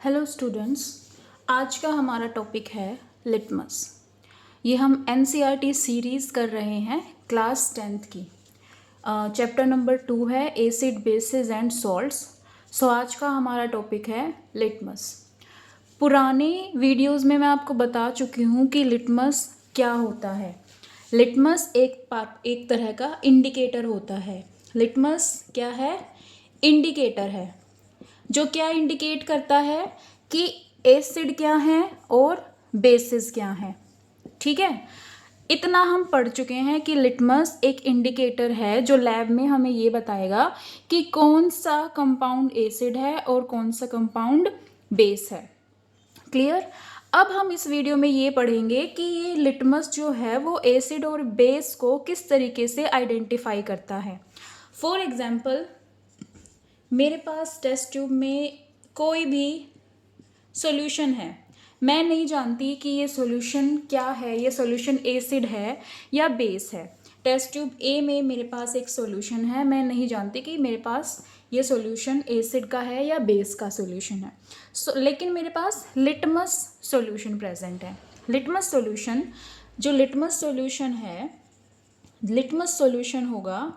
Hello students, आज का हमारा टॉपिक है लिटमस। ये हम एनसीईआरटी सीरीज़ कर रहे हैं क्लास 10th की। चैप्टर नंबर 2 है एसिड बेसिस एंड सॉल्ट्स। सो आज का हमारा टॉपिक है लिटमस। पुराने वीडियोस में मैं आपको बता चुकी हूँ कि लिटमस क्या होता है। लिटमस एक तरह का इंडिकेटर होता है। लिटमस क्या है? इंडिकेटर है, जो क्या इंडिकेट करता है कि एसिड क्या है और बेसिस क्या है। ठीक है, इतना हम पढ़ चुके हैं कि लिटमस एक इंडिकेटर है जो लैब में हमें ये बताएगा कि कौन सा कंपाउंड एसिड है और कौन सा कंपाउंड बेस है। क्लियर? अब हम इस वीडियो में ये पढ़ेंगे कि ये लिटमस जो है वो एसिड और बेस को किस तरीके से आइडेंटिफाई करता है। फॉर एग्जाम्पल, मेरे पास टेस्ट ट्यूब में कोई भी सॉल्यूशन है, मैं नहीं जानती कि ये सॉल्यूशन क्या है, ये सॉल्यूशन एसिड है या बेस है। टेस्ट ट्यूब ए में मेरे पास एक सॉल्यूशन है, मैं नहीं जानती कि मेरे पास ये सॉल्यूशन एसिड का है या बेस का सॉल्यूशन है। लेकिन मेरे पास लिटमस सॉल्यूशन प्रेजेंट है। लिटमस सॉल्यूशन, जो लिटमस सॉल्यूशन है, लिटमस सॉल्यूशन होगा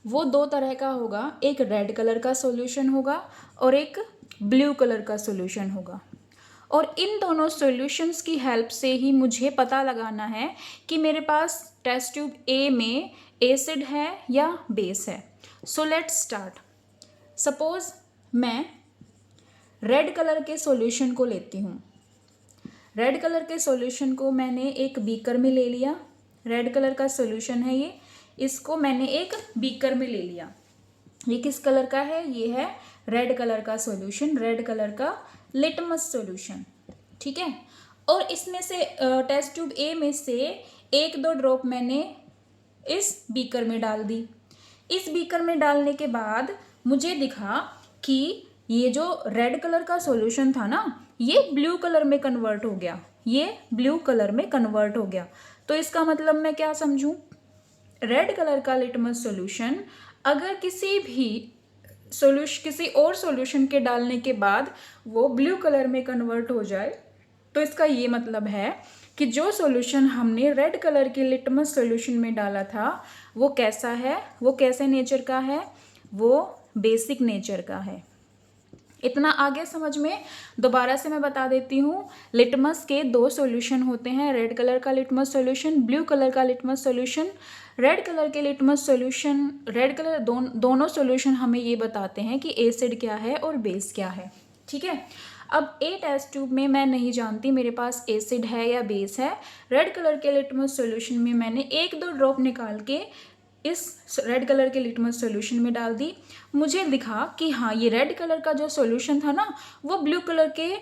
वो दो तरह का होगा। एक रेड कलर का सॉल्यूशन होगा और एक ब्लू कलर का सॉल्यूशन होगा। और इन दोनों सॉल्यूशंस की हेल्प से ही मुझे पता लगाना है कि मेरे पास टेस्ट ट्यूब ए में एसिड है या बेस है। So let's start. सपोज मैं रेड कलर के सॉल्यूशन को लेती हूँ। रेड कलर के सॉल्यूशन को मैंने एक बीकर में ले लिया। रेड कलर का सॉल्यूशन है ये, इसको मैंने एक बीकर में ले लिया। ये किस कलर का है? ये है रेड कलर का सॉल्यूशन, रेड कलर का लिटमस सॉल्यूशन। ठीक है, और इसमें से टेस्ट ट्यूब ए में से एक दो ड्रॉप मैंने इस बीकर में डाल दी। इस बीकर में डालने के बाद मुझे दिखा कि ये जो रेड कलर का सॉल्यूशन था ना, ये ब्लू कलर में कन्वर्ट हो गया। ये ब्लू कलर में कन्वर्ट हो गया। तो इसका मतलब मैं क्या समझूं? रेड कलर का लिटमस सॉल्यूशन अगर किसी और सॉल्यूशन के डालने के बाद वो ब्लू कलर में कन्वर्ट हो जाए, तो इसका ये मतलब है कि जो सॉल्यूशन हमने रेड कलर के लिटमस सॉल्यूशन में डाला था वो कैसा है, वो कैसे नेचर का है, वो बेसिक नेचर का है। इतना आगे समझ में? दोबारा से मैं बता देती हूँ। लिटमस के दो सॉल्यूशन होते हैं, रेड कलर का लिटमस सॉल्यूशन, ब्लू कलर का लिटमस सॉल्यूशन। रेड कलर के लिटमस सॉल्यूशन, रेड कलर दोनों सॉल्यूशन हमें ये बताते हैं कि एसिड क्या है और बेस क्या है। ठीक है, अब ए टेस्ट ट्यूब में मैं नहीं जानती मेरे पास एसिड है या बेस है। रेड कलर के लिटमस सॉल्यूशन में मैंने एक दो ड्रॉप निकाल के इस रेड कलर के लिटमस सॉल्यूशन में डाल दी। मुझे दिखा कि हाँ, ये रेड कलर का जो सॉल्यूशन था ना वो ब्लू कलर के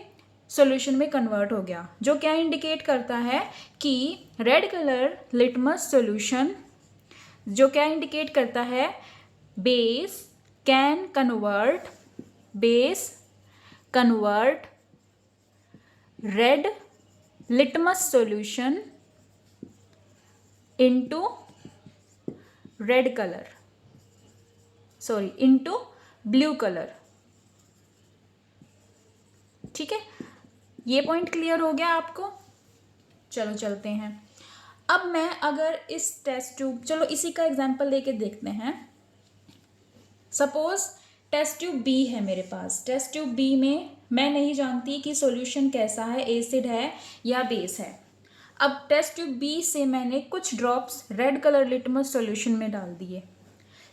सॉल्यूशन में कन्वर्ट हो गया, जो क्या इंडिकेट करता है कि रेड कलर लिटमस सॉल्यूशन जो क्या इंडिकेट करता है, base can convert red litmus solution into red colour, into blue colour. ठीक है, ये पॉइंट क्लियर हो गया आपको? चलो चलते हैं। अब मैं अगर इस टेस्ट ट्यूब, चलो इसी का एग्जांपल लेके देखते हैं। सपोज टेस्ट ट्यूब बी है मेरे पास। टेस्ट ट्यूब बी में मैं नहीं जानती कि सॉल्यूशन कैसा है, एसिड है या बेस है। अब टेस्ट ट्यूब बी से मैंने कुछ drops red colour litmus solution में डाल दिए,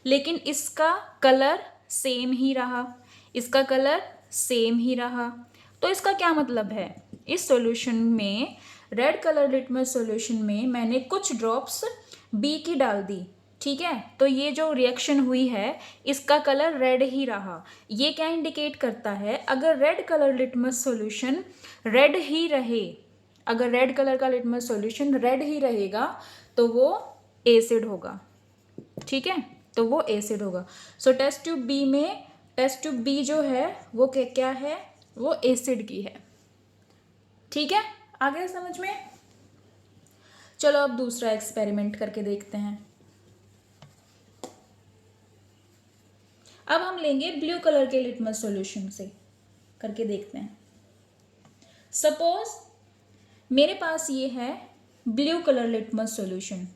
लेकिन इसका कलर सेम ही रहा, इसका कलर सेम ही रहा। तो इसका क्या मतलब है? इस सॉल्यूशन में, रेड कलर लिटमस सॉल्यूशन में मैंने कुछ ड्रॉप्स बी की डाल दी। ठीक है, तो ये जो रिएक्शन हुई है इसका कलर रेड ही रहा। ये क्या इंडिकेट करता है? अगर red colour litmus solution red ही रहे, अगर रेड कलर का लिटमस सॉल्यूशन रेड ही रहेगा तो वो एसिड होगा। ठीक है, तो वो एसिड होगा। सो टेस्ट ट्यूब बी में, टेस्ट ट्यूब बी जो है वो क्या है? वो एसिड की है। ठीक है, आ गया समझ में? चलो अब दूसरा एक्सपेरिमेंट करके देखते हैं। अब हम लेंगे ब्लू कलर के लिटमस सॉल्यूशन से, करके देखते हैं। सपोज मेरे पास ये है ब्लू कलर लिटमस सॉल्यूशन,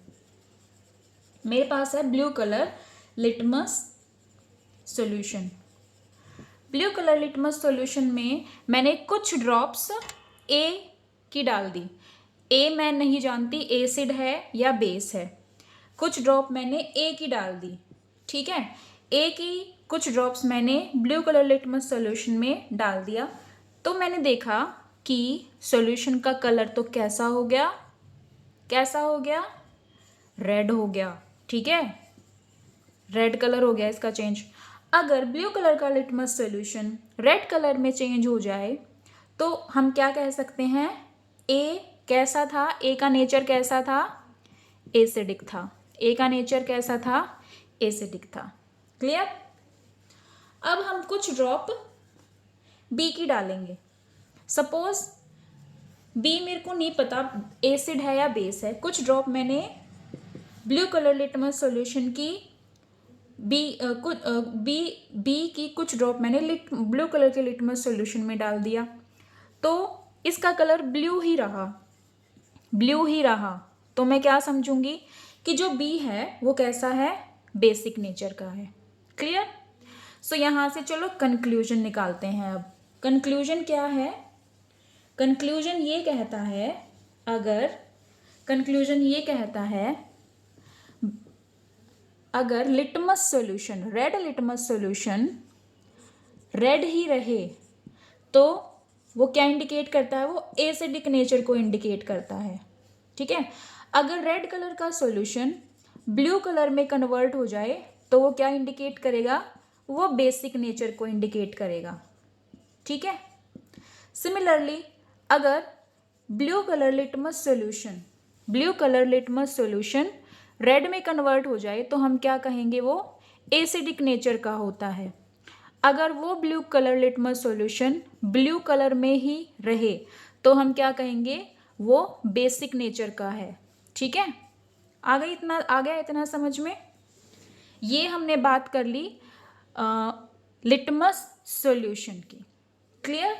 मेरे पास है blue colour litmus solution. Blue colour litmus solution में मैंने कुछ ड्रॉप्स ए की डाल दी। ए मैं नहीं जानती एसिड है या बेस है, कुछ ड्रॉप मैंने ए की डाल दी, ठीक है। ए की कुछ ड्रॉप्स मैंने ब्लू कलर लिटमस सॉल्यूशन में डाल दिया, तो मैंने देखा कि सॉल्यूशन का कलर तो कैसा हो गया, कैसा हो गया, रेड हो गया, ठीक है, रेड कलर हो गया इसका चेंज। अगर ब्लू कलर का लिटमस सॉल्यूशन रेड कलर में चेंज हो जाए तो हम क्या कह सकते हैं, ए कैसा था, ए का नेचर कैसा था, एसिडिक था। ए का नेचर कैसा था, एसिडिक था। क्लियर। अब हम कुछ ड्रॉप बी की डालेंगे। सपोज बी मेरे को नहीं पता एसिड है या बेस है, कुछ ड्रॉप मैंने ब्लू कलर लिटमस सॉल्यूशन की बी की कुछ ड्रॉप मैंने ब्लू कलर के लिटमस सॉल्यूशन में डाल दिया, तो इसका कलर ब्लू ही रहा, ब्लू ही रहा। तो मैं क्या समझूंगी कि जो बी है वो कैसा है, बेसिक नेचर का है। क्लियर। सो यहाँ से चलो कंक्लूजन निकालते हैं। अब कंक्लूजन क्या है, कंक्लूजन ये कहता है, कंक्लूजन ये कहता है अगर litmus solution, red litmus solution red ही रहे तो वो क्या इंडिकेट करता है, वो एसिडिक नेचर को इंडिकेट करता है, ठीक है। अगर रेड कलर का सॉल्यूशन ब्लू कलर में कन्वर्ट हो जाए तो वो क्या इंडिकेट करेगा, वो बेसिक नेचर को इंडिकेट करेगा, ठीक है। सिमिलरली अगर blue colour litmus solution red में कन्वर्ट हो जाए तो हम क्या कहेंगे, वो एसिडिक नेचर का होता है। अगर वो blue colour litmus solution blue colour में ही रहे तो हम क्या कहेंगे, वो बेसिक नेचर का है, ठीक है। आ गया इतना समझ में। ये हमने बात कर ली लिटमस सॉल्यूशन की। क्लियर।